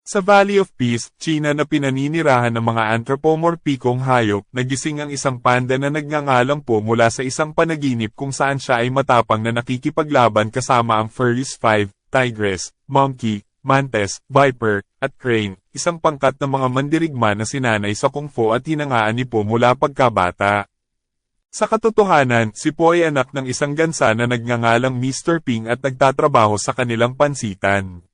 Sa Valley of Peace, China na pinaninirahan ng mga anthropomorphikong hayop, nagising ang isang panda na nagngangalang Po mula sa isang panaginip kung saan siya ay matapang na nakikipaglaban kasama ang furries 5, tigress, monkey, mantis, viper, at crane, isang pangkat ng mga mandirigma na sinanay sa kung fu at hinangaan ni Po mula pagkabata. Sa katotohanan, si Po ay anak ng isang gansa na nagngangalang Mr. Ping at nagtatrabaho sa kanilang pansitan.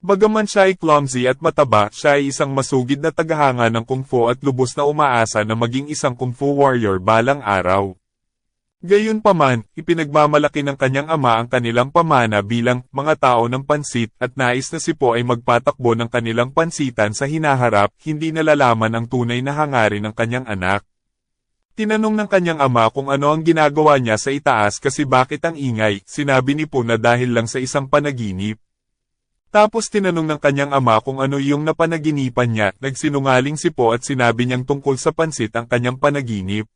Bagaman siya ay clumsy at mataba, siya ay isang masugid na tagahanga ng kung fu at lubos na umaasa na maging isang kung fu warrior balang araw. Gayunpaman, ipinagmamalaki ng kanyang ama ang kanilang pamana bilang mga tao ng pansit at nais na si Po ay magpatakbo ng kanilang pansitan sa hinaharap, hindi nalalaman ang tunay na hangarin ng kanyang anak. Tinanong ng kanyang ama kung ano ang ginagawa niya sa itaas kasi bakit ang ingay, sinabi ni Po na dahil lang sa isang panaginip. Tapos tinanong ng kanyang ama kung ano yung napanaginipan niya, nagsinungaling si Po at sinabi niyang tungkol sa pansit ang kanyang panaginip.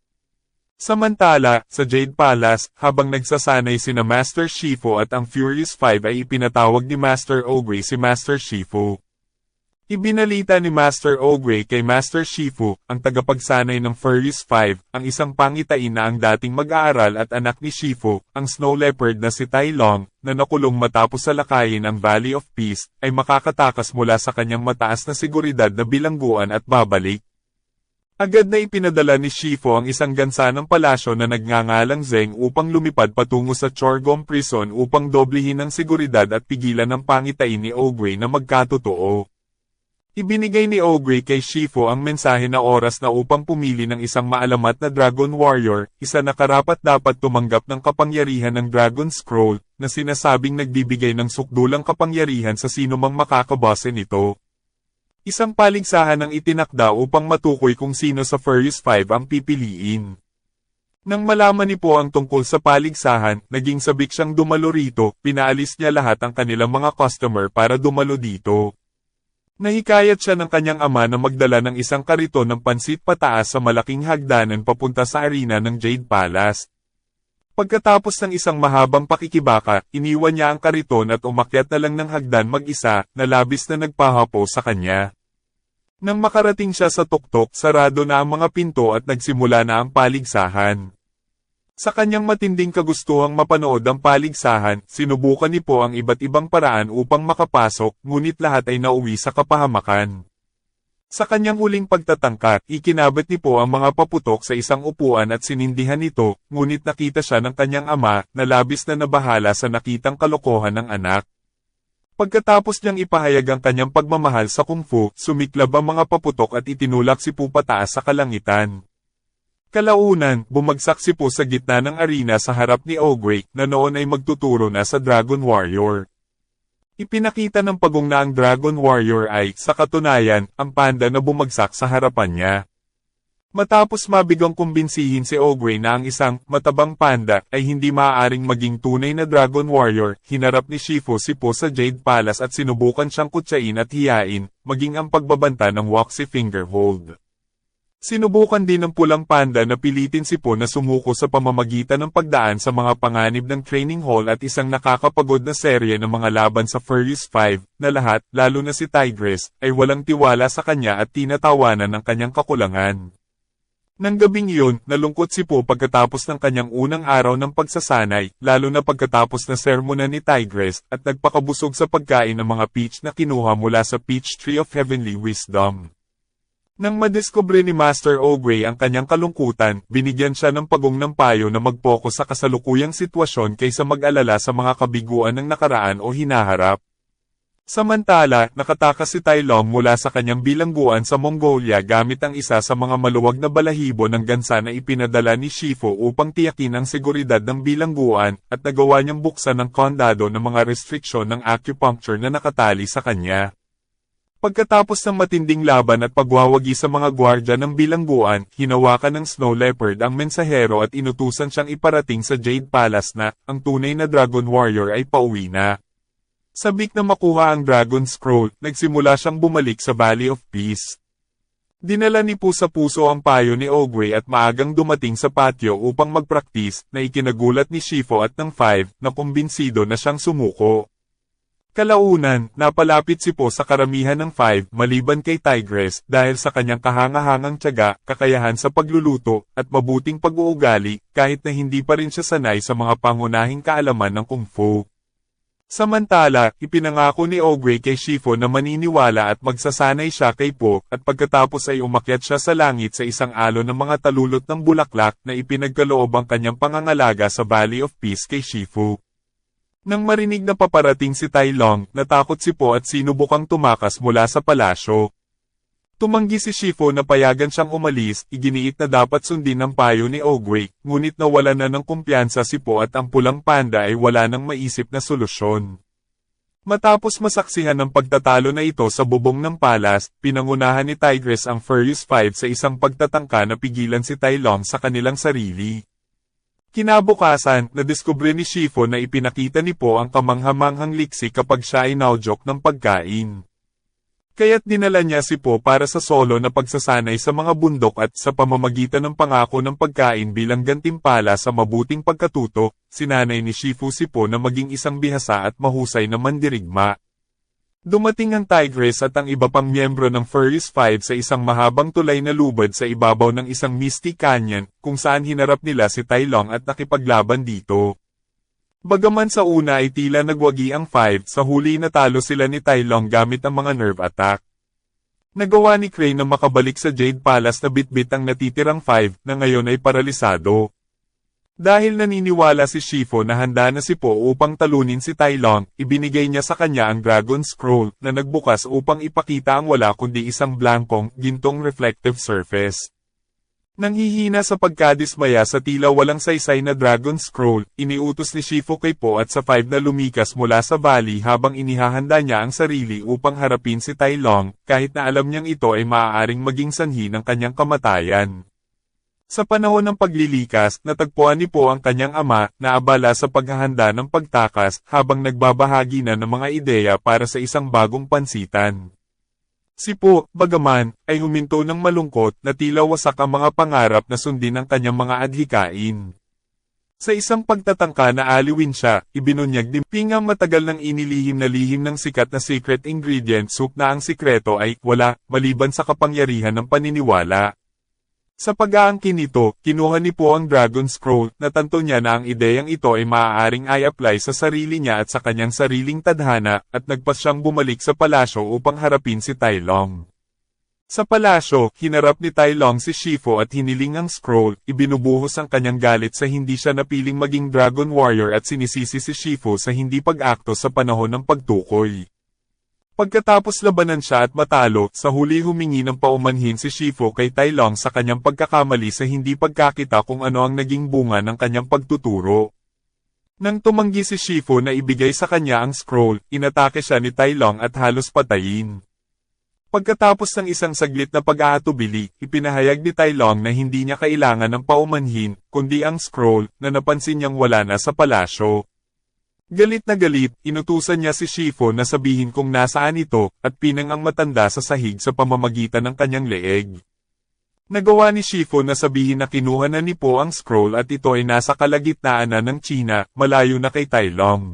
Samantala, sa Jade Palace, habang nagsasanay sina Master Shifu at ang Furious 5 ay ipinatawag ni Master Ogre si Master Shifu. Ibinalita ni Master Ogre kay Master Shifu, ang tagapagsanay ng Furious 5, ang isang pangitain na ang dating mag-aaral at anak ni Shifu, ang Snow Leopard na si Tai Long, na nakulong matapos salakayin ang Valley of Peace, ay makakatakas mula sa kanyang mataas na seguridad na bilangguan at babalik. Agad na ipinadala ni Shifu ang isang gansa ng palasyo na nagngangalang Zeng upang lumipad patungo sa Chorgom Prison upang doblehin ang seguridad at pigilan ng pangitain ni Ogre na magkatotoo. Ibinigay ni Ogre kay Shifu ang mensahe na oras na upang pumili ng isang maalamat na Dragon Warrior, isa na karapat-dapat tumanggap ng kapangyarihan ng Dragon Scroll, na sinasabing nagbibigay ng sukdulang kapangyarihan sa sinumang makakabase nito. Isang paligsahan ang itinakda upang matukoy kung sino sa Furious 5 ang pipiliin. Nang malaman ni Po ang tungkol sa paligsahan, naging sabik siyang dumalo rito, pinaalis niya lahat ang kanilang mga customer para dumalo dito. Nahikayat siya ng kanyang ama na magdala ng isang kariton ng pansit pataas sa malaking hagdanan papunta sa arena ng Jade Palace. Pagkatapos ng isang mahabang pakikibaka, iniwan niya ang kariton at umakyat na lang ng hagdan mag-isa, na labis na nagpahapo sa kanya. Nang makarating siya sa tuktok, sarado na ang mga pinto at nagsimula na ang paligsahan. Sa kanyang matinding kagustuhang mapanood ang paligsahan, sinubukan ni Po ang iba't ibang paraan upang makapasok, ngunit lahat ay nauwi sa kapahamakan. Sa kanyang huling pagtatangka, ikinabit ni Po ang mga paputok sa isang upuan at sinindihan ito, ngunit nakita siya ng kanyang ama, na labis na nabahala sa nakitang kalokohan ng anak. Pagkatapos niyang ipahayag ang kanyang pagmamahal sa kung fu, sumiklab ang mga paputok at itinulak si Po pataas sa kalangitan. Kalaunan, bumagsak si Po sa gitna ng arena sa harap ni Ogre, na noon ay magtuturo na sa Dragon Warrior. Ipinakita ng pagong na ang Dragon Warrior ay, sa katunayan, ang panda na bumagsak sa harapan niya. Matapos mabigang kumbinsihin si Ogre na ang isang matabang panda ay hindi maaaring maging tunay na Dragon Warrior, hinarap ni Shifu si Po sa Jade Palace at sinubukan siyang kutsain at hiyain, maging ang pagbabanta ng Waxy Finger Hold. Sinubukan din ng pulang panda na pilitin si Po na sumuko sa pamamagitan ng pagdaan sa mga panganib ng training hall at isang nakakapagod na serye ng mga laban sa Furious 5, na lahat, lalo na si Tigress, ay walang tiwala sa kanya at tinatawanan ng kanyang kakulangan. Nang gabing iyon, nalungkot si Po pagkatapos ng kanyang unang araw ng pagsasanay, lalo na pagkatapos na sermonan ni Tigress, at nagpakabusog sa pagkain ng mga peach na kinuha mula sa Peach Tree of Heavenly Wisdom. Nang madiskubre ni Master Ogre ang kanyang kalungkutan, binigyan siya ng pagong ng payo na mag-focus sa kasalukuyang sitwasyon kaysa mag-alala sa mga kabiguan ng nakaraan o hinaharap. Samantala, nakatakas si Tai Long mula sa kanyang bilangguan sa Mongolia gamit ang isa sa mga maluwag na balahibo ng gansa na ipinadala ni Shifu upang tiyakin ang seguridad ng bilangguan, at nagawa niyang buksan ng kondado ng mga restriksyon ng acupuncture na nakatali sa kanya. Pagkatapos ng matinding laban at pagwawagi sa mga gwardya ng bilangguan, hinawakan ng Snow Leopard ang mensahero at inutusan siyang iparating sa Jade Palace na, ang tunay na Dragon Warrior ay pauwi na. Sabik na makuha ang Dragon Scroll, nagsimula siyang bumalik sa Valley of Peace. Dinala ni Po sa puso ang payo ni Ogre at maagang dumating sa patio upang magpraktis, na ikinagulat ni Shifu at ng 5, na kumbinsido na siyang sumuko. Kalaunan, napalapit si Po sa karamihan ng 5 maliban kay Tigress dahil sa kanyang kahangahangang tiyaga, kakayahan sa pagluluto, at mabuting pag-uugali, kahit na hindi pa rin siya sanay sa mga pangunahing kaalaman ng Kung Fu. Samantala, ipinangako ni Ogway kay Shifu na maniniwala at magsasanay siya kay Po, at pagkatapos ay umakyat siya sa langit sa isang alon ng mga talulot ng bulaklak na ipinagkaloob ang kanyang pangangalaga sa Valley of Peace kay Shifu. Nang marinig na paparating si Tai Long, natakot si Po at sinubukang tumakas mula sa palasyo. Tumanggi si Shifu na payagan siyang umalis, iginiit na dapat sundin ang payo ni Ogway, ngunit nawala na ng kumpiyansa si Po at ang pulang panda ay wala nang maisip na solusyon. Matapos masaksihan ang pagtatalo na ito sa bubong ng palas, pinangunahan ni Tigress ang Furious 5 sa isang pagtatangka na pigilan si Tai Long sa kanilang sarili. Kinabukasan, nadiskubre ni Shifu na ipinakita ni Po ang kamanghamanghang liksi kapag siya ay naujok ng pagkain. Kaya't dinala niya si Po para sa solo na pagsasanay sa mga bundok at sa pamamagitan ng pangako ng pagkain bilang gantimpala sa mabuting pagkatuto, sinanay ni Shifu si Po na maging isang bihasa at mahusay na mandirigma. Dumating ang Tigress at ang iba pang miyembro ng Furious 5 sa isang mahabang tulay na lubad sa ibabaw ng isang misty canyon, kung saan hinarap nila si Tai Long at nakipaglaban dito. Bagaman sa una ay tila nagwagi ang 5, sa huli natalo sila ni Tai Long gamit ang mga nerve attack. Nagawa ni Crane na makabalik sa Jade Palace na bitbit ang natitirang 5, na ngayon ay paralisado. Dahil naniniwala si Shifu na handa na si Po upang talunin si Tai Long, ibinigay niya sa kanya ang Dragon Scroll na nagbukas upang ipakita ang wala kundi isang blankong, gintong reflective surface. Nanghihina sa pagkadismaya sa tila walang saysay na Dragon Scroll, iniutos ni Shifu kay Po at sa 5 na lumikas mula sa valley habang inihahanda niya ang sarili upang harapin si Tai Long, kahit na alam niyang ito ay maaaring maging sanhi ng kanyang kamatayan. Sa panahon ng paglilikas, natagpuan ni Po ang kanyang ama, na abala sa paghahanda ng pagtakas, habang nagbabahagi na ng mga ideya para sa isang bagong pansitan. Si Po, bagaman, ay huminto ng malungkot na tila wasak ang mga pangarap na sundin ng kanyang mga adhikain. Sa isang pagtatangka na aliwin siya, ibinunyag ni Ping ang matagal nang inilihim na lihim ng sikat na secret ingredient soup na ang sikreto ay wala, maliban sa kapangyarihan ng paniniwala. Sa pag-aangkin nito, kinuha ni Po ang Dragon Scroll, natanto niya na ang ideyang ito ay maaaring i-apply sa sarili niya at sa kanyang sariling tadhana, at nagpas siyang bumalik sa palasyo upang harapin si Tai Long. Sa palasyo, hinarap ni Tai Long si Shifu at hiniling ang scroll, ibinubuhos ang kanyang galit sa hindi siya napiling maging Dragon Warrior at sinisisi si Shifu sa hindi pag-akto sa panahon ng pagtukoy. Pagkatapos labanan siya at matalo, sa huli humingi ng paumanhin si Shifu kay Tai Long sa kanyang pagkakamali sa hindi pagkakita kung ano ang naging bunga ng kanyang pagtuturo. Nang tumanggi si Shifu na ibigay sa kanya ang scroll, inatake siya ni Tai Long at halos patayin. Pagkatapos ng isang saglit na pag-aatubili, ipinahayag ni Tai Long na hindi niya kailangan ng paumanhin, kundi ang scroll, na napansin niyang wala na sa palasyo. Galit na galit, inutusan niya si Shifu na sabihin kung nasaan ito, at pinang ang matanda sa sahig sa pamamagitan ng kanyang leeg. Nagawa ni Shifu na sabihin na kinuha na ni Po ang scroll at ito ay nasa kalagitnaan na ng China, malayo na kay Tai Long.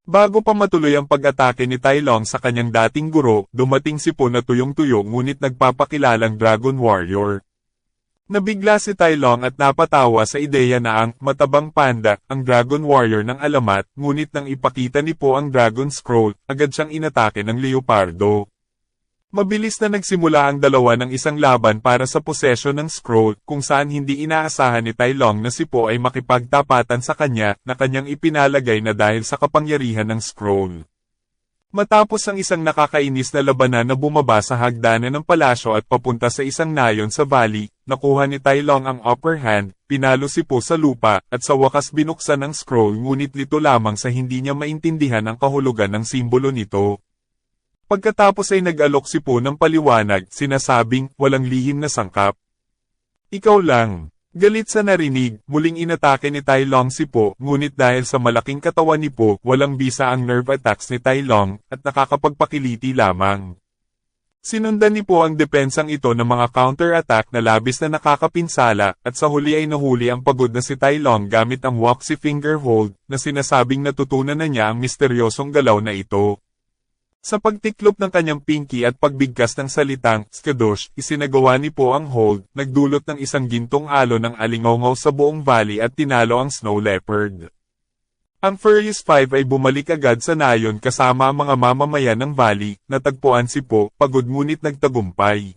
Bago pa matuloy ang pag-atake ni Tai Long sa kanyang dating guro, dumating si Po na tuyong-tuyo ngunit nagpapakilalang Dragon Warrior. Nabigla si Tai Long at napatawa sa ideya na ang matabang panda, ang Dragon Warrior ng alamat, ngunit nang ipakita ni Po ang Dragon Scroll, agad siyang inatake ng leopardo. Mabilis na nagsimula ang dalawa ng isang laban para sa posesyon ng scroll, kung saan hindi inaasahan ni Tai Long na si Po ay makipagtapatan sa kanya, na kanyang ipinalagay na dahil sa kapangyarihan ng scroll. Matapos ang isang nakakainis na labanan na bumaba sa hagdanan ng palasyo at papunta sa isang nayon sa valley, nakuha ni Tai Long ang upper hand, pinalo si Po sa lupa, at sa wakas binuksan ang scroll ngunit lito lamang sa hindi niya maintindihan ang kahulugan ng simbolo nito. Pagkatapos ay nag-alok si Po ng paliwanag, sinasabing, walang lihim na sangkap. Ikaw lang. Galit sa narinig, muling inatake ni Tai Long si Po, ngunit dahil sa malaking katawan ni Po, walang bisa ang nerve attacks ni Tai Long, at nakakapagpakiliti lamang. Sinundan ni Po ang depensang ito ng mga counter-attack na labis na nakakapinsala, at sa huli ay nahuli ang pagod na si Tai Long gamit ang Waxy Finger Hold, na sinasabing natutunan na niya ang misteryosong galaw na ito. Sa pagtiklop ng kanyang pinky at pagbigkas ng salitang "Skadosh", isinagawa ni Po ang hold, nagdulot ng isang gintong alon ng alingawngaw sa buong valley at tinalo ang Snow Leopard. Ang Furious Five ay bumalik agad sa nayon kasama ang mga mamamayan ng valley, natagpuan si Po, pagod ngunit nagtagumpay.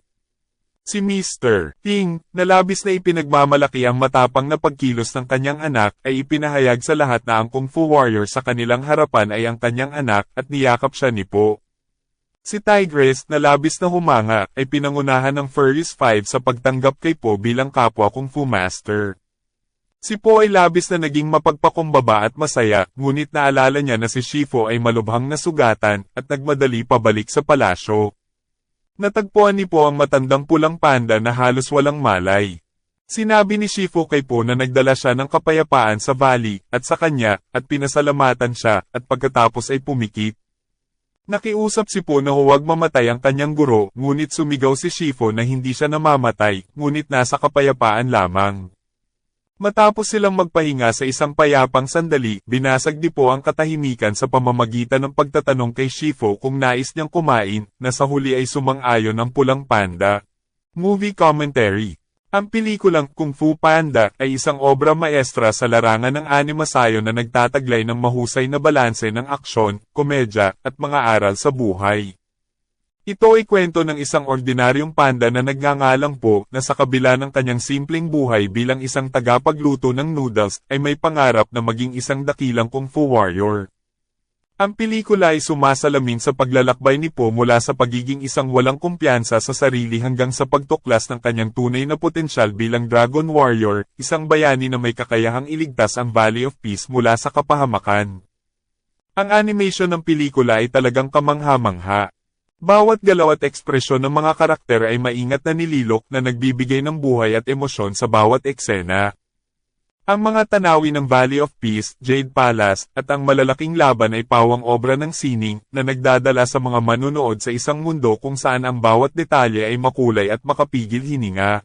Si Mr. Ting, na labis na ipinagmamalaki ang matapang na pagkilos ng kanyang anak, ay ipinahayag sa lahat na ang Kung Fu Warrior sa kanilang harapan ay ang kanyang anak at niyakap siya ni Po. Si Tigress, na labis na humanga, ay pinangunahan ng Furious Five sa pagtanggap kay Po bilang kapwa Kung Fu Master. Si Po ay labis na naging mapagpakumbaba at masaya, ngunit naalala niya na si Shifu ay malubhang nasugatan, at nagmadali pabalik sa palasyo. Natagpuan ni Po ang matandang pulang panda na halos walang malay. Sinabi ni Shifu kay Po na nagdala siya ng kapayapaan sa valley, at sa kanya, at pinasalamatan siya, at pagkatapos ay pumikit. Nakiusap si Po na huwag mamatay ang kanyang guro, ngunit sumigaw si Shifu na hindi siya namamatay, ngunit nasa kapayapaan lamang. Matapos silang magpahinga sa isang payapang sandali, binasag ni Po ang katahimikan sa pamamagitan ng pagtatanong kay Shifu kung nais niyang kumain, na sa huli ay sumang-ayon ang pulang panda. Movie Commentary. Ang pelikulang Kung Fu Panda ay isang obra maestra sa larangan ng animasyon na nagtataglay ng mahusay na balanse ng aksyon, komedya, at mga aral sa buhay. Ito ay kwento ng isang ordinaryong panda na nagngangalang Po, na sa kabila ng kanyang simpleng buhay bilang isang tagapagluto ng noodles, ay may pangarap na maging isang dakilang Kung Fu Warrior. Ang pelikula ay sumasalamin sa paglalakbay ni Po mula sa pagiging isang walang kumpiyansa sa sarili hanggang sa pagtuklas ng kanyang tunay na potensyal bilang Dragon Warrior, isang bayani na may kakayahang iligtas ang Valley of Peace mula sa kapahamakan. Ang animation ng pelikula ay talagang kamangha-mangha. Bawat galaw at ekspresyon ng mga karakter ay maingat na nililok na nagbibigay ng buhay at emosyon sa bawat eksena. Ang mga tanawin ng Valley of Peace, Jade Palace, at ang malalaking laban ay pawang obra ng sining, na nagdadala sa mga manunood sa isang mundo kung saan ang bawat detalye ay makulay at makapigil hininga.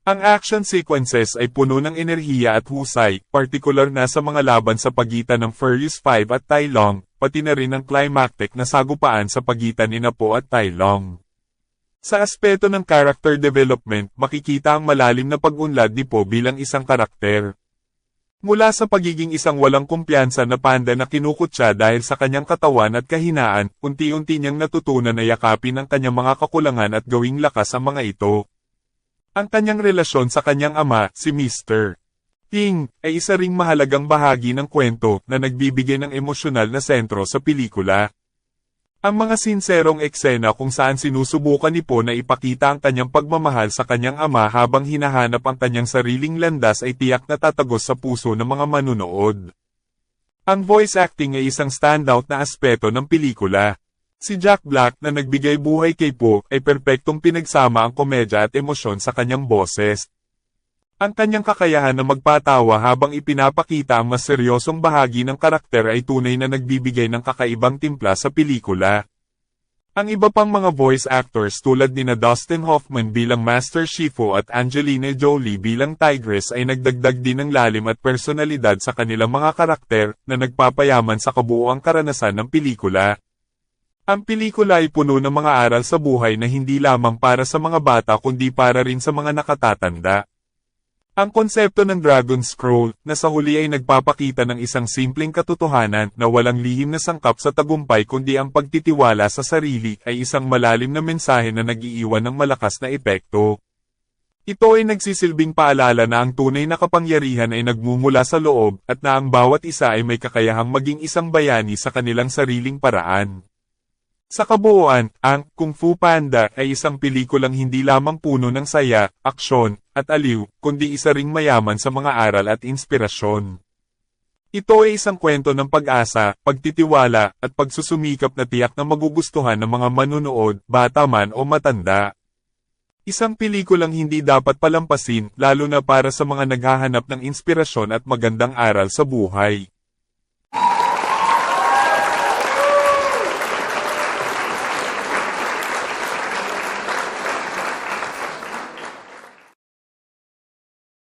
Ang action sequences ay puno ng enerhiya at husay, partikular na sa mga laban sa pagitan ng Furious Five at Tai Long, pati na rin ang climactic na sagupaan sa pagitan ni Po at Tai Long. Sa aspeto ng character development, makikita ang malalim na pag-unlad ni Po bilang isang karakter. Mula sa pagiging isang walang kumpiyansa na panda na kinukutya dahil sa kanyang katawan at kahinaan, unti-unti niyang natutunan na yakapin ang kanyang mga kakulangan at gawing lakas ang mga ito. Ang kanyang relasyon sa kanyang ama, si Mr. Ting, ay isa ring mahalagang bahagi ng kwento na nagbibigay ng emosyonal na sentro sa pelikula. Ang mga sinserong eksena kung saan sinusubukan ni Po na ipakita ang kanyang pagmamahal sa kanyang ama habang hinahanap ang kanyang sariling landas ay tiyak na tatagos sa puso ng mga manunood. Ang voice acting ay isang standout na aspeto ng pelikula. Si Jack Black na nagbigay buhay kay Po ay perpektong pinagsama ang komedya at emosyon sa kanyang boses. Ang kanyang kakayahan na magpatawa habang ipinapakita ang mas seryosong bahagi ng karakter ay tunay na nagbibigay ng kakaibang timpla sa pelikula. Ang iba pang mga voice actors tulad nina Dustin Hoffman bilang Master Shifu at Angelina Jolie bilang Tigress ay nagdagdag din ng lalim at personalidad sa kanilang mga karakter na nagpapayaman sa kabuuang karanasan ng pelikula. Ang pelikula ay puno ng mga aral sa buhay na hindi lamang para sa mga bata kundi para rin sa mga nakatatanda. Ang konsepto ng Dragon Scroll, na sa huli ay nagpapakita ng isang simpleng katotohanan na walang lihim na sangkap sa tagumpay kundi ang pagtitiwala sa sarili, ay isang malalim na mensahe na nag-iiwan ng malakas na epekto. Ito ay nagsisilbing paalala na ang tunay na kapangyarihan ay nagmumula sa loob, at na ang bawat isa ay may kakayahang maging isang bayani sa kanilang sariling paraan. Sa kabuuan, ang Kung Fu Panda ay isang pelikulang hindi lamang puno ng saya, aksyon, at aliw, kundi isa ring mayaman sa mga aral at inspirasyon. Ito ay isang kwento ng pag-asa, pagtitiwala, at pagsusumikap na tiyak na magugustuhan ng mga manunood, bata man o matanda. Isang pelikulang hindi dapat palampasin, lalo na para sa mga naghahanap ng inspirasyon at magandang aral sa buhay.